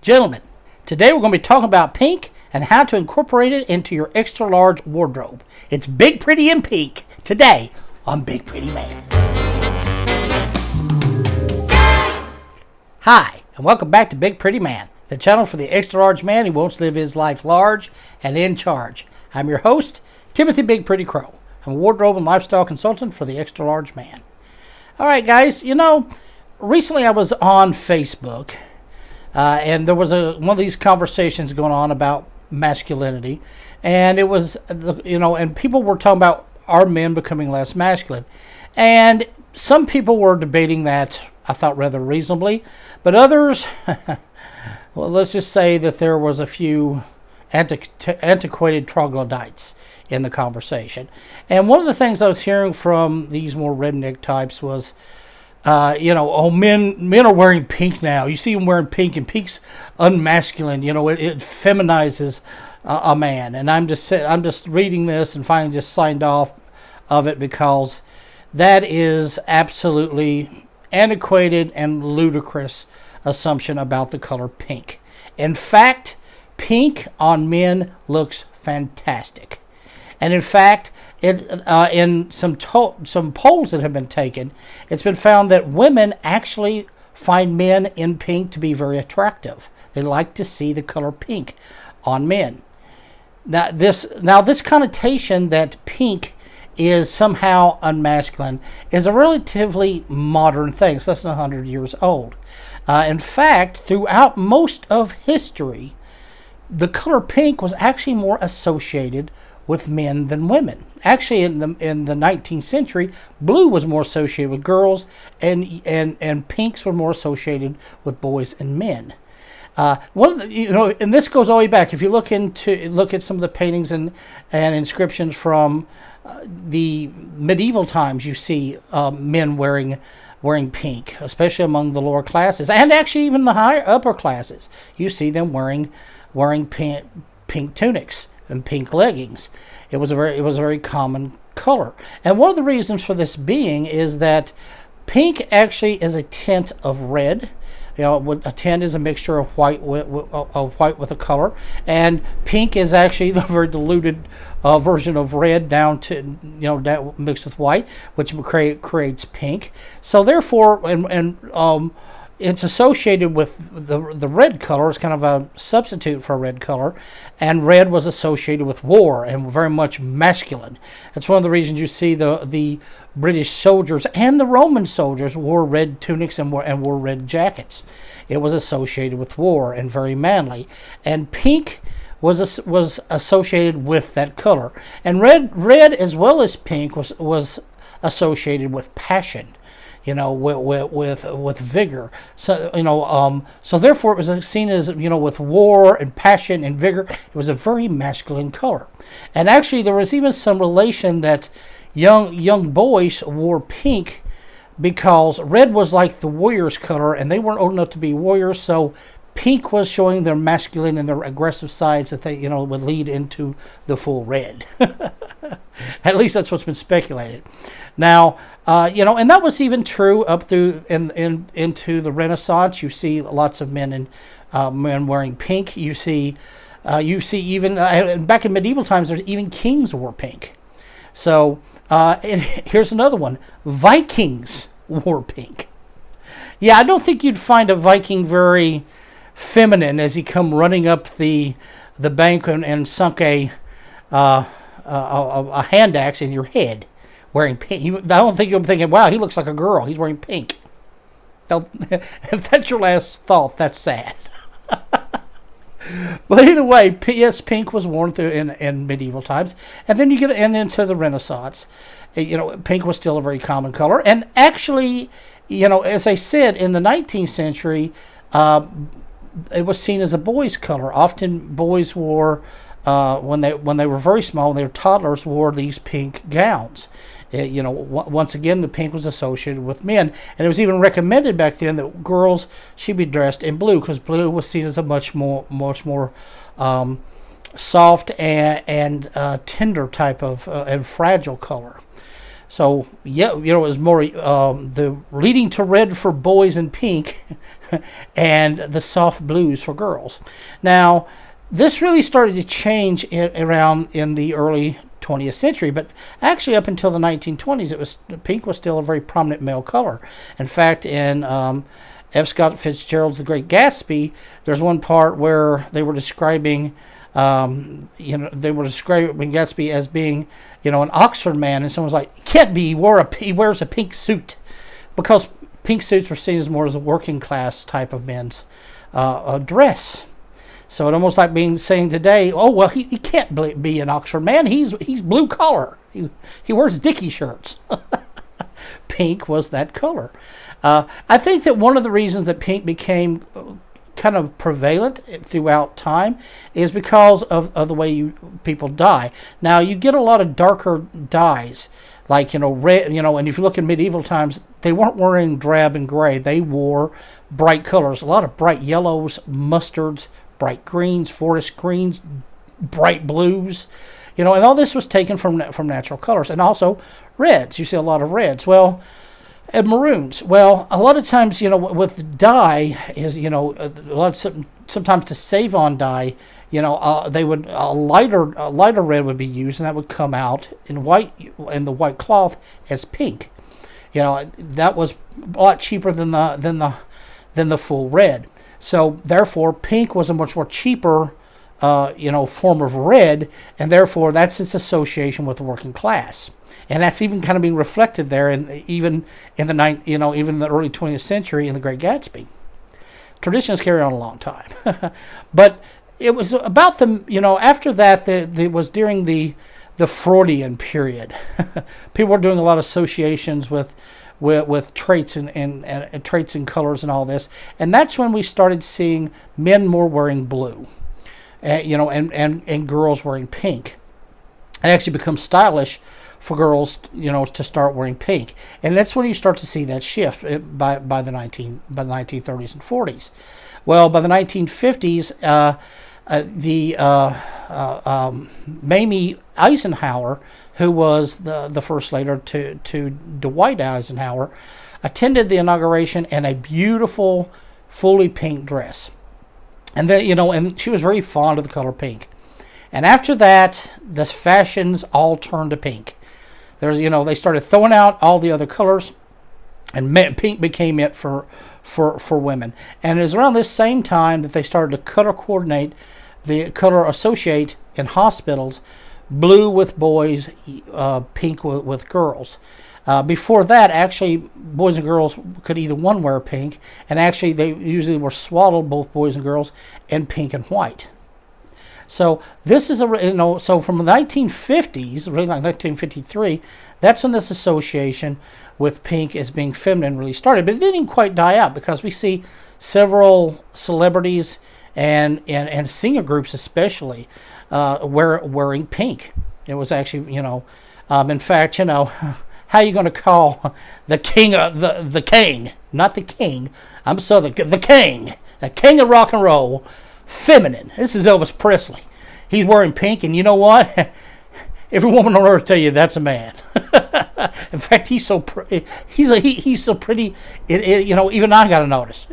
Gentlemen, today we're going to be talking about pink and how to incorporate it into your extra large wardrobe. It's Big Pretty in Pink today on Big Pretty Man. Hi, and welcome back to Big Pretty Man, the channel for the extra large man who wants to live his life large and in charge. I'm your host, Timothy Big Pretty Crowe. I'm a wardrobe and lifestyle consultant for the extra large man. All right, guys, recently I was on Facebook, and there was one of these conversations going on about masculinity, and it was, and people were talking about are men becoming less masculine, and some people were debating that, I thought, rather reasonably, but others, well, let's just say that there was a few antiquated troglodytes in the conversation. And one of the things I was hearing from these more redneck types was, men are wearing pink now. You see them wearing pink, and pink's unmasculine. It feminizes a man. And I'm just reading this and finally just signed off of it because that is absolutely antiquated and ludicrous assumption about the color pink. In fact, pink on men looks fantastic. And in fact, in some polls that have been taken, it's been found that women actually find men in pink to be very attractive. They like to see the color pink on men. Now this connotation that pink is somehow unmasculine is a relatively modern thing. It's less than 100 years old. In fact, throughout most of history, the color pink was actually more associated with men than women. Actually, in the 19th century, blue was more associated with girls, and pinks were more associated with boys and men. And this goes all the way back. If you look at some of the paintings and inscriptions from the medieval times, you see men wearing pink, especially among the lower classes, and actually even the higher upper classes. You see them wearing pink tunics and pink leggings. It was a very common color. And one of the reasons for this being is that pink actually is a tint of red. A tint is a mixture of white with a color, and pink is actually the very diluted version of red down to mixed with white, which creates pink. So therefore, it's associated with the red color. It's kind of a substitute for a red color, and red was associated with war and very much masculine. That's one of the reasons you see the British soldiers and the Roman soldiers wore red tunics and wore red jackets. It was associated with war and very manly, and pink was associated with that color, and red as well as pink was associated with passion. With vigor. So therefore it was seen as, with war and passion and vigor, it was a very masculine color. And actually there was even some relation that young boys wore pink because red was like the warrior's color, and they weren't old enough to be warriors, so pink was showing their masculine and their aggressive sides that they, would lead into the full red. At least that's what's been speculated. Now, and that was even true up through into the Renaissance. You see lots of men wearing pink. You see even back in medieval times, there's even kings wore pink. So, and here's another one: Vikings wore pink. Yeah, I don't think you'd find a Viking very feminine as he come running up the bank and sunk a hand axe in your head wearing pink. I don't think you're thinking, wow, he looks like a girl. He's wearing pink. If that's your last thought, that's sad. But either way, yes, pink was worn through in medieval times, and then you get into the Renaissance. Pink was still a very common color, and actually, as I said, in the 19th century, it was seen as a boy's color. Often boys wore, when they were very small, when they were toddlers, wore these pink gowns. Once again, the pink was associated with men, and it was even recommended back then that girls should be dressed in blue because blue was seen as a much more soft and tender type of and fragile color. So yeah, it was more the leading to red for boys and pink, and the soft blues for girls. Now, this really started to change around in the early 20th century, but actually up until the 1920s, pink was still a very prominent male color. In fact, in F. Scott Fitzgerald's The Great Gatsby, there's one part where they were describing, Gatsby as being, an Oxford man, and someone's like, "Can't be. He wears a pink suit," because pink suits were seen as more as a working class type of men's dress. So it almost like saying today, "Oh well, he can't be an Oxford man. He's blue collar. He wears Dickie shirts." Pink was that color. I think that one of the reasons that pink became kind of prevalent throughout time is because of the way people dye. Now you get a lot of darker dyes, like red. And if you look in medieval times, they weren't wearing drab and gray. They wore bright colors, a lot of bright yellows, mustards, bright greens, forest greens, bright blues. And all this was taken from natural colors, and also reds. You see a lot of reds. Well, and maroons. Well, a lot of times, with dye is, sometimes to save on dye, they would a lighter red would be used, and that would come out in the white cloth as pink. That was a lot cheaper than the full red. So therefore, pink was a much more cheaper form of red, and therefore that's its association with the working class. And that's even kind of being reflected there, even in the early 20th century in The Great Gatsby. Traditions carry on a long time, but it was about after that. It was during the Freudian period. People were doing a lot of associations with traits and traits and colors and all this, and that's when we started seeing men more wearing blue, and girls wearing pink. It actually becomes stylish for girls, to start wearing pink, and that's when you start to see that shift by the 1930s and 40s. Well, by the 1950s, Mamie Eisenhower, who was the first lady to Dwight Eisenhower, attended the inauguration in a beautiful, fully pink dress, and and she was very fond of the color pink. And after that, the fashions all turned to pink. They started throwing out all the other colors, and pink became it for women. And it was around this same time that they started to color associate in hospitals, blue with boys, pink with girls. Before that, actually, boys and girls could either one wear pink, and actually they usually were swaddled, both boys and girls, in pink and white. So this is so from the 1950s, really like 1953, that's when this association with pink as being feminine really started. But it didn't quite die out, because we see several celebrities and singer groups especially wearing pink. It was actually, in fact, how are you going to call the king of the king, not the king? I'm sorry, the king of rock and roll, feminine. This is Elvis Presley. He's wearing pink, and you know what? Every woman on earth tell you that's a man. In fact, he's so he's so pretty. Even I got to notice.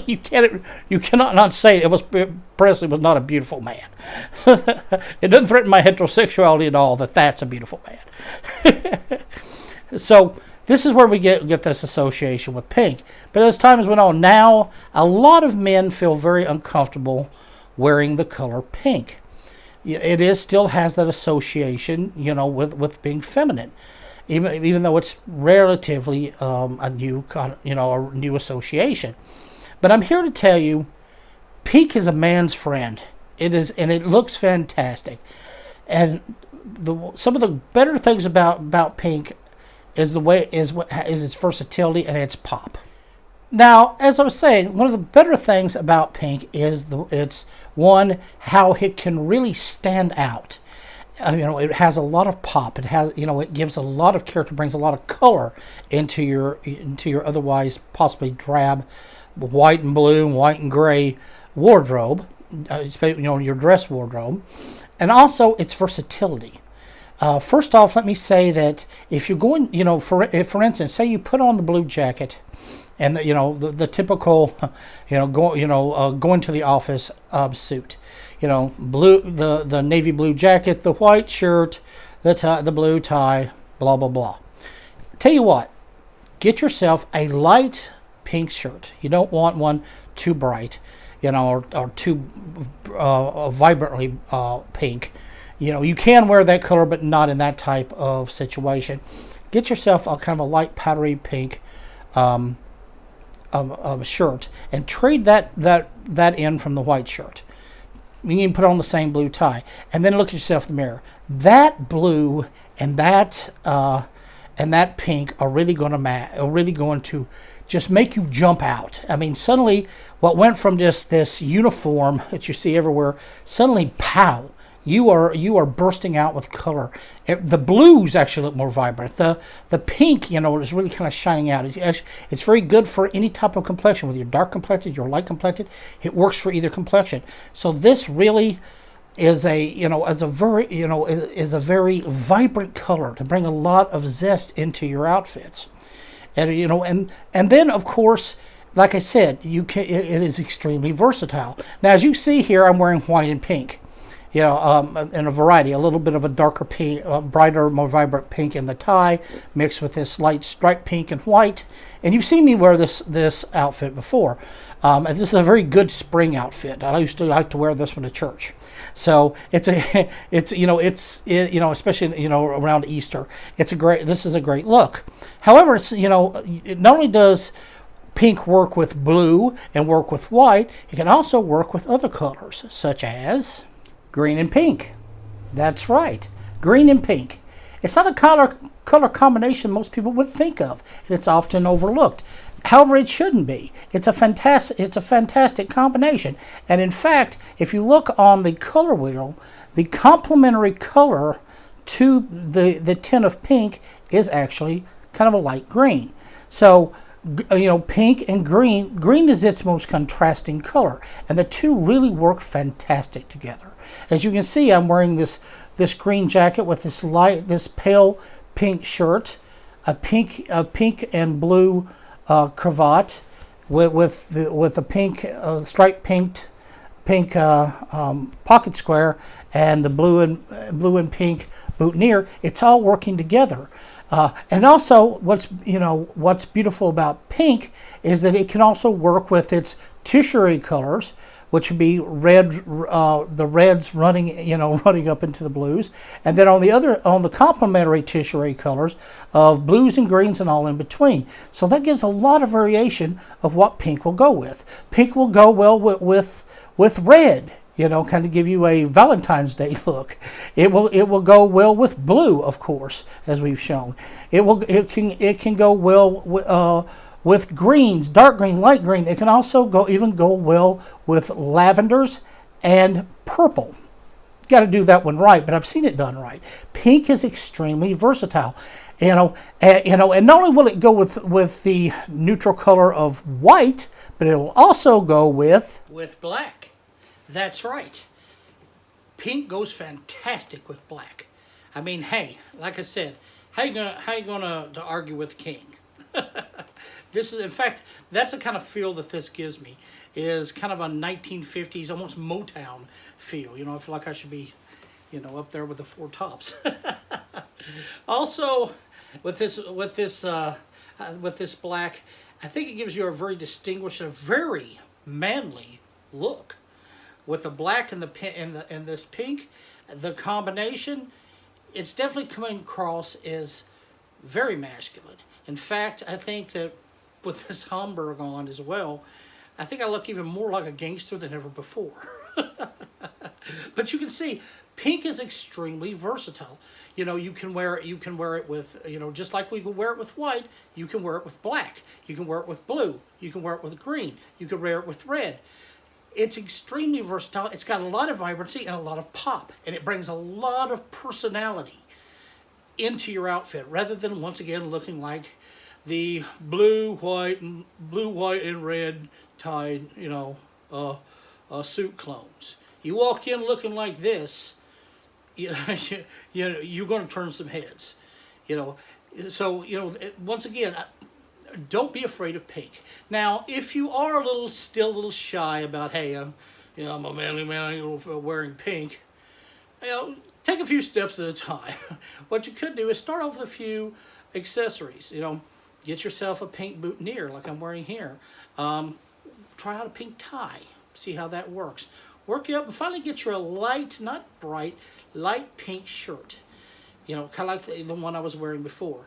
You cannot not say Elvis Presley was not a beautiful man. It doesn't threaten my heterosexuality at all that that's a beautiful man. So this is where we get this association with pink. But as time has went on, now a lot of men feel very uncomfortable wearing the color pink. It still has that association, with being feminine, even though it's relatively a new association. But I'm here to tell you, pink is a man's friend. It is, and it looks fantastic. And some of the better things about pink is its versatility and its pop. Now, as I was saying, one of the better things about pink is it's how it can really stand out. It has a lot of pop. It has, it gives a lot of character, brings a lot of color into your otherwise possibly drab white and blue and white and gray wardrobe, your dress wardrobe, and also its versatility. First off, let me say that if you're going, for instance, say you put on the blue jacket, and the typical, going to the office suit, blue, the navy blue jacket, the white shirt, the blue tie, blah blah blah. Tell you what, get yourself a light pink shirt. You don't want one too bright, or too vibrantly pink. You can wear that color, but not in that type of situation. Get yourself a kind of a light powdery pink shirt, and trade that in from the white shirt. You can put on the same blue tie, and then look at yourself in the mirror. That blue and that pink are really going to just make you jump out. I mean, suddenly, what went from just this uniform that you see everywhere, suddenly, pow! You are bursting out with color. The blues actually look more vibrant. The pink, is really kind of shining out. It's very good for any type of complexion, whether you're dark complected, you're light complected. It works for either complexion. So this really is a very vibrant color to bring a lot of zest into your outfits. And then of course, like I said, it is extremely versatile. Now, as you see here, I'm wearing white and pink. In a variety, a little bit of a darker pink, brighter, more vibrant pink in the tie, mixed with this light striped pink and white. And you've seen me wear this outfit before. And this is a very good spring outfit. I used to like to wear this one to church. So especially around Easter, this is a great look. However, it not only does pink work with blue and work with white, it can also work with other colors, such as green and pink. That's right, green and pink. It's not a color combination most people would think of, and it's often overlooked. However, it shouldn't be. It's a fantastic combination. And in fact, if you look on the color wheel, the complementary color to the tint of pink is actually kind of a light green. So, pink and green is its most contrasting color, and the two really work fantastic together. As you can see, I'm wearing this green jacket with this pale pink shirt, a pink and blue cravat with a pink striped pink pocket square, and the blue and pink boutonniere. It's all working together. And also, what's beautiful about pink is that it can also work with its tertiary colors, which would be red, the reds running up into the blues, and then on the complementary tertiary colors of blues and greens and all in between. So that gives a lot of variation of what pink will go with. Pink will go well with red. Kind of give you a Valentine's Day look. It will go well with blue, of course, as we've shown. It can go well with greens, dark green, light green. It can also go well with lavenders and purple. Got to do that one right, but I've seen it done right. Pink is extremely versatile. And not only will it go with the neutral color of white, but it will also go with black. That's right. Pink goes fantastic with black. I mean, hey, like I said, how you gonna argue with King? This is, in fact, that's the kind of feel that this gives me. Is kind of a 1950s, almost Motown feel. I feel like I should be, up there with the Four Tops. Also, with this black, I think it gives you a very distinguished, a very manly look. With the black and this pink, the combination, it's definitely coming across as very masculine. In fact, I think that with this Homburg on as well, I think I look even more like a gangster than ever before. But you can see, pink is extremely versatile. You can wear it with, just like we could wear it with white, you can wear it with black. You can wear it with blue. You can wear it with green. You can wear it with red. It's extremely versatile. It's got a lot of vibrancy and a lot of pop, and it brings a lot of personality into your outfit, rather than once again looking like the blue, white, and red tied, suit clones. You walk in looking like this, you know, you're going to turn some heads. You know, so once again, don't be afraid of pink. Now, if you are still a little shy about, hey, I'm a manly man, I ain't wearing pink. Take a few steps at a time. What you could do is start off with a few accessories. Get yourself a pink boutonniere like I'm wearing here. Try out a pink tie. See how that works. Work you up and finally get you a light, not bright, light pink shirt. Kind of like the one I was wearing before.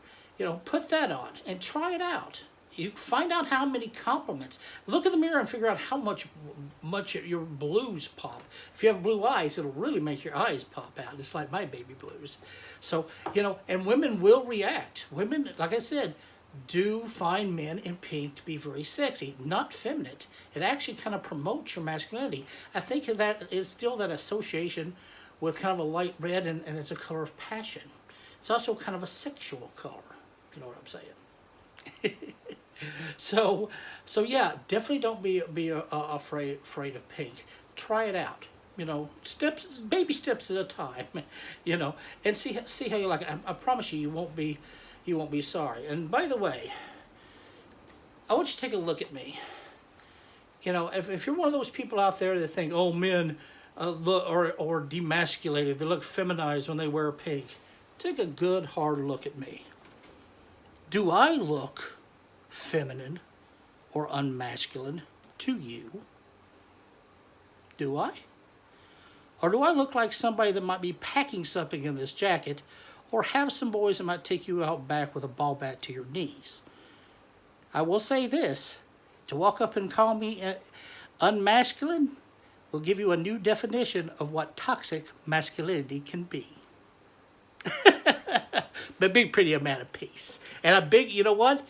Put that on and try it out. You find out how many compliments. Look in the mirror and figure out how much your blues pop. If you have blue eyes, it'll really make your eyes pop out, just like my baby blues. So, and women will react. Women, like I said, do find men in pink to be very sexy, not feminine. It actually kind of promotes your masculinity. I think that is still that association with kind of a light red, and it's a color of passion. It's also kind of a sexual color, if you know what I'm saying. So yeah, definitely don't be afraid of pink. Try it out. Baby steps at a time. And see how you like it. I promise you won't be sorry. And by the way, I want you to take a look at me. If you're one of those people out there that think, oh, men look or demasculated, they look feminized when they wear pink, take a good hard look at me. Do I look feminine or unmasculine to you? Do I? Or do I look like somebody that might be packing something in this jacket, or have some boys that might take you out back with a ball bat to your knees? I will say this, to walk up and call me unmasculine will give you a new definition of what toxic masculinity can be. But big, pretty, a man of peace. And I'm big, you know what?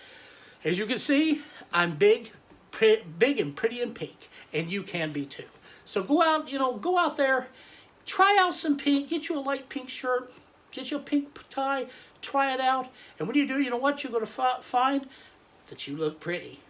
As you can see, I'm big and pretty and pink. And you can be too. So go out there, try out some pink, get you a light pink shirt, get you a pink tie, try it out. And when you do, you know what? You're going to find that you look pretty.